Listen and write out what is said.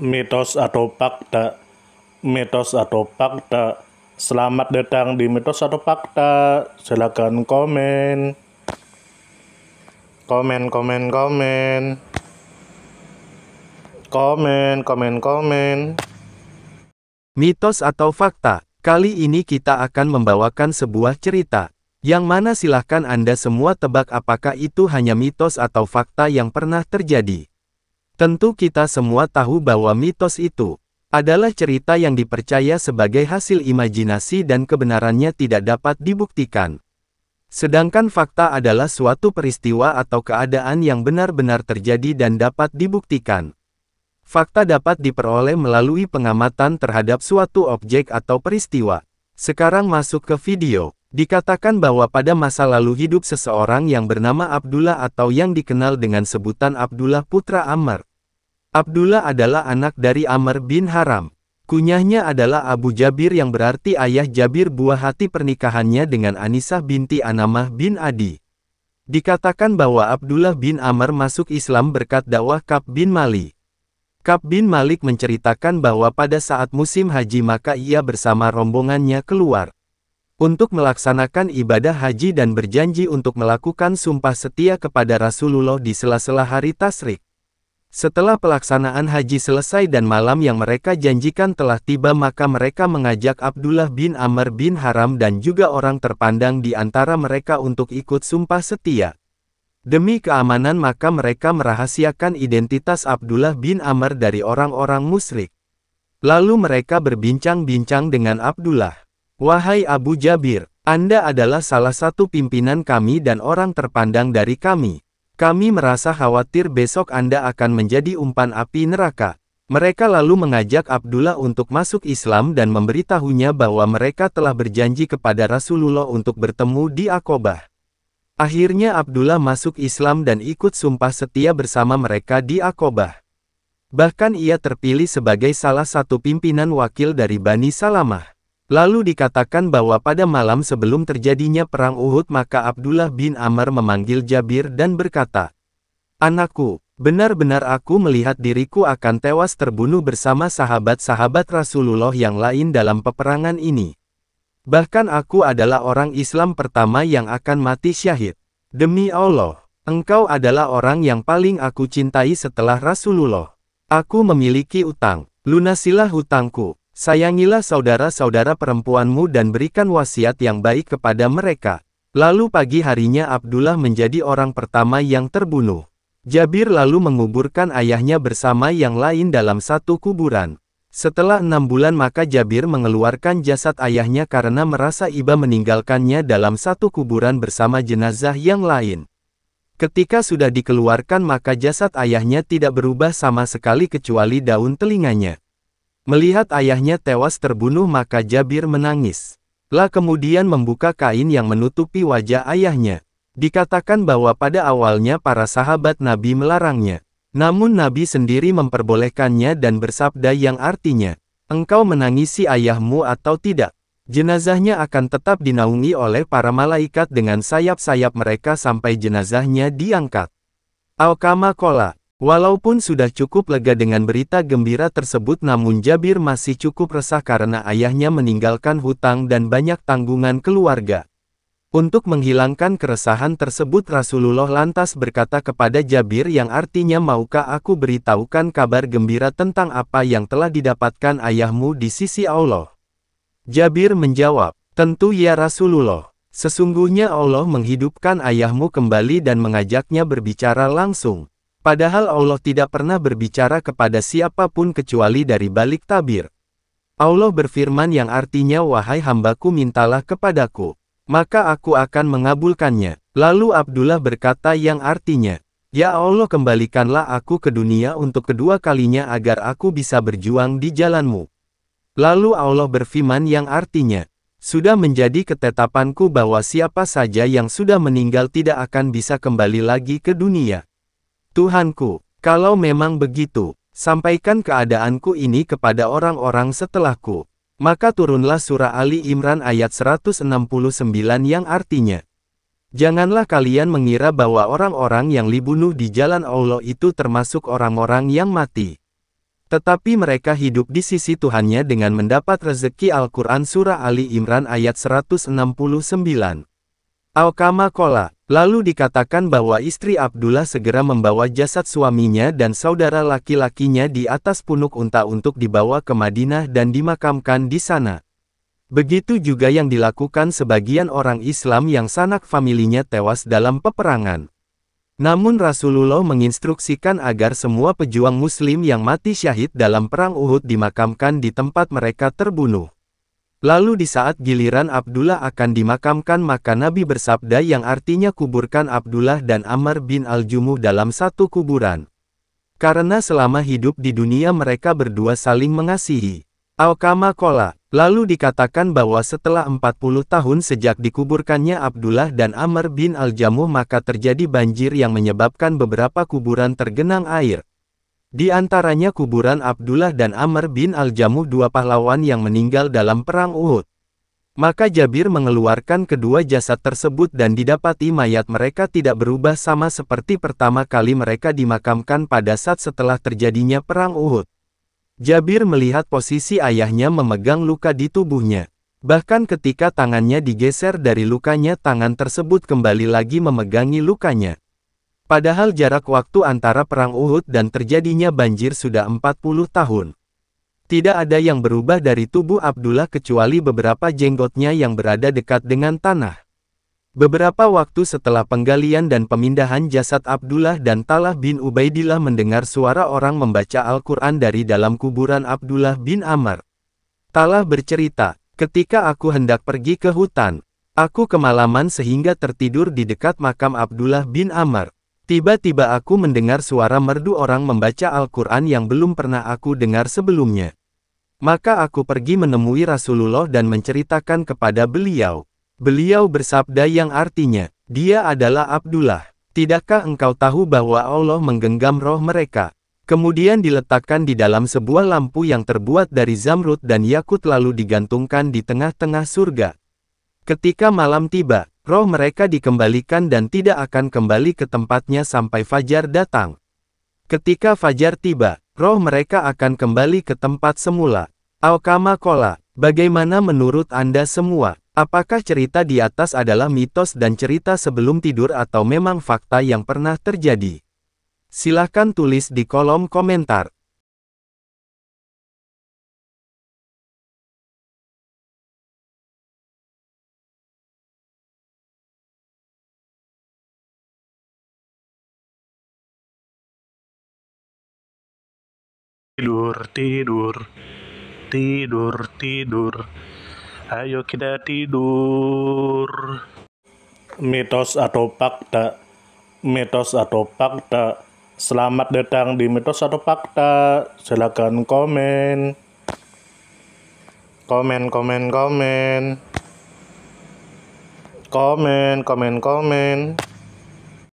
Mitos atau fakta? Mitos atau fakta? Selamat datang di mitos atau fakta. Silakan komen. Komen, komen, komen. Komen, komen, komen. Mitos atau fakta? Kali ini kita akan membawakan sebuah cerita, yang mana silahkan Anda semua tebak apakah itu hanya mitos atau fakta yang pernah terjadi. Tentu kita semua tahu bahwa mitos itu adalah cerita yang dipercaya sebagai hasil imajinasi dan kebenarannya tidak dapat dibuktikan. Sedangkan fakta adalah suatu peristiwa atau keadaan yang benar-benar terjadi dan dapat dibuktikan. Fakta dapat diperoleh melalui pengamatan terhadap suatu objek atau peristiwa. Sekarang masuk ke video. Dikatakan bahwa pada masa lalu hidup seseorang yang bernama Abdullah atau yang dikenal dengan sebutan Abdullah putra Amr. Abdullah adalah anak dari Amr bin Haram. Kunyahnya adalah Abu Jabir yang berarti ayah Jabir, buah hati pernikahannya dengan Anisah binti Anamah bin Adi. Dikatakan bahwa Abdullah bin Amr masuk Islam berkat dakwah Ka'b bin Malik. Ka'b bin Malik menceritakan bahwa pada saat musim haji maka ia bersama rombongannya keluar untuk melaksanakan ibadah haji dan berjanji untuk melakukan sumpah setia kepada Rasulullah di sela-sela hari tasyrik. Setelah pelaksanaan haji selesai dan malam yang mereka janjikan telah tiba, maka mereka mengajak Abdullah bin Amr bin Haram dan juga orang terpandang di antara mereka untuk ikut sumpah setia. Demi keamanan maka mereka merahasiakan identitas Abdullah bin Amr dari orang-orang musyrik. Lalu mereka berbincang-bincang dengan Abdullah. "Wahai Abu Jabir, Anda adalah salah satu pimpinan kami dan orang terpandang dari kami. Kami merasa khawatir besok Anda akan menjadi umpan api neraka." Mereka lalu mengajak Abdullah untuk masuk Islam dan memberitahunya bahwa mereka telah berjanji kepada Rasulullah untuk bertemu di Aqobah. Akhirnya Abdullah masuk Islam dan ikut sumpah setia bersama mereka di Aqobah. Bahkan ia terpilih sebagai salah satu pimpinan wakil dari Bani Salamah. Lalu dikatakan bahwa pada malam sebelum terjadinya perang Uhud maka Abdullah bin Amr memanggil Jabir dan berkata, "Anakku, benar-benar aku melihat diriku akan tewas terbunuh bersama sahabat-sahabat Rasulullah yang lain dalam peperangan ini. Bahkan aku adalah orang Islam pertama yang akan mati syahid. Demi Allah, engkau adalah orang yang paling aku cintai setelah Rasulullah. Aku memiliki utang, lunasilah hutangku, sayangilah saudara-saudara perempuanmu dan berikan wasiat yang baik kepada mereka." Lalu pagi harinya Abdullah menjadi orang pertama yang terbunuh. Jabir lalu menguburkan ayahnya bersama yang lain dalam satu kuburan. Setelah 6 bulan maka Jabir mengeluarkan jasad ayahnya karena merasa iba meninggalkannya dalam satu kuburan bersama jenazah yang lain. Ketika sudah dikeluarkan maka jasad ayahnya tidak berubah sama sekali kecuali daun telinganya. Melihat ayahnya tewas terbunuh maka Jabir menangis. Kemudian membuka kain yang menutupi wajah ayahnya. Dikatakan bahwa pada awalnya para sahabat Nabi melarangnya. Namun Nabi sendiri memperbolehkannya dan bersabda yang artinya, "Engkau menangisi ayahmu atau tidak, jenazahnya akan tetap dinaungi oleh para malaikat dengan sayap-sayap mereka sampai jenazahnya diangkat." Al-Kama Kola. Walaupun sudah cukup lega dengan berita gembira tersebut namun Jabir masih cukup resah karena ayahnya meninggalkan hutang dan banyak tanggungan keluarga. Untuk menghilangkan keresahan tersebut Rasulullah lantas berkata kepada Jabir yang artinya, "Maukah aku beritahukan kabar gembira tentang apa yang telah didapatkan ayahmu di sisi Allah?" Jabir menjawab, "Tentu ya Rasulullah. Sesungguhnya Allah menghidupkan ayahmu kembali dan mengajaknya berbicara langsung. Padahal Allah tidak pernah berbicara kepada siapapun kecuali dari balik tabir. Allah berfirman yang artinya, 'Wahai hambaku, mintalah kepadaku, maka aku akan mengabulkannya.'" Lalu Abdullah berkata yang artinya, "Ya Allah, kembalikanlah aku ke dunia untuk kedua kalinya agar aku bisa berjuang di jalanmu." Lalu Allah berfirman yang artinya, "Sudah menjadi ketetapanku bahwa siapa saja yang sudah meninggal tidak akan bisa kembali lagi ke dunia. Tuhanku, kalau memang begitu, sampaikan keadaanku ini kepada orang-orang setelahku." Maka turunlah surah Ali Imran ayat 169 yang artinya, "Janganlah kalian mengira bahwa orang-orang yang dibunuh di jalan Allah itu termasuk orang-orang yang mati. Tetapi mereka hidup di sisi Tuhannya dengan mendapat rezeki. Al-Quran Surah Ali Imran ayat 169. Al-Kama Qola. Lalu dikatakan bahwa istri Abdullah segera membawa jasad suaminya dan saudara laki-lakinya di atas punuk unta untuk dibawa ke Madinah dan dimakamkan di sana. Begitu juga yang dilakukan sebagian orang Islam yang sanak familinya tewas dalam peperangan. Namun Rasulullah menginstruksikan agar semua pejuang Muslim yang mati syahid dalam perang Uhud dimakamkan di tempat mereka terbunuh. Lalu di saat giliran Abdullah akan dimakamkan, maka Nabi bersabda yang artinya kuburkan Abdullah dan Amr bin Al-Jumuh dalam satu kuburan. Karena selama hidup di dunia mereka berdua saling mengasihi. Al-Kama Qola. Lalu dikatakan bahwa setelah 40 tahun sejak dikuburkannya Abdullah dan Amr bin Al-Jamuh, maka terjadi banjir yang menyebabkan beberapa kuburan tergenang air. Di antaranya kuburan Abdullah dan Amr bin Al-Jamuh, dua pahlawan yang meninggal dalam perang Uhud. Maka Jabir mengeluarkan kedua jasad tersebut dan didapati mayat mereka tidak berubah sama seperti pertama kali mereka dimakamkan pada saat setelah terjadinya perang Uhud. Jabir melihat posisi ayahnya memegang luka di tubuhnya. Bahkan ketika tangannya digeser dari lukanya, tangan tersebut kembali lagi memegangi lukanya. Padahal jarak waktu antara perang Uhud dan terjadinya banjir sudah 40 tahun. Tidak ada yang berubah dari tubuh Abdullah kecuali beberapa jenggotnya yang berada dekat dengan tanah. Beberapa waktu setelah penggalian dan pemindahan jasad Abdullah dan Talha bin Ubaidillah mendengar suara orang membaca Al-Quran dari dalam kuburan Abdullah bin Amr. Talha bercerita, ketika aku hendak pergi ke hutan, aku kemalaman sehingga tertidur di dekat makam Abdullah bin Amr. Tiba-tiba aku mendengar suara merdu orang membaca Al-Quran yang belum pernah aku dengar sebelumnya. Maka aku pergi menemui Rasulullah dan menceritakan kepada beliau. Beliau bersabda yang artinya, dia adalah Abdullah. Tidakkah engkau tahu bahwa Allah menggenggam roh mereka? Kemudian diletakkan di dalam sebuah lampu yang terbuat dari zamrud dan yakut lalu digantungkan di tengah-tengah surga. Ketika malam tiba, roh mereka dikembalikan dan tidak akan kembali ke tempatnya sampai fajar datang. Ketika fajar tiba, roh mereka akan kembali ke tempat semula. Al-Kama Qola. Bagaimana menurut Anda semua? Apakah cerita di atas adalah mitos dan cerita sebelum tidur atau memang fakta yang pernah terjadi? Silahkan tulis di kolom komentar. Tidur, tidur, tidur, tidur. Ayo kita tidur. Mitos atau fakta? Mitos atau fakta? Selamat datang di mitos atau fakta. Silakan komen. Komen.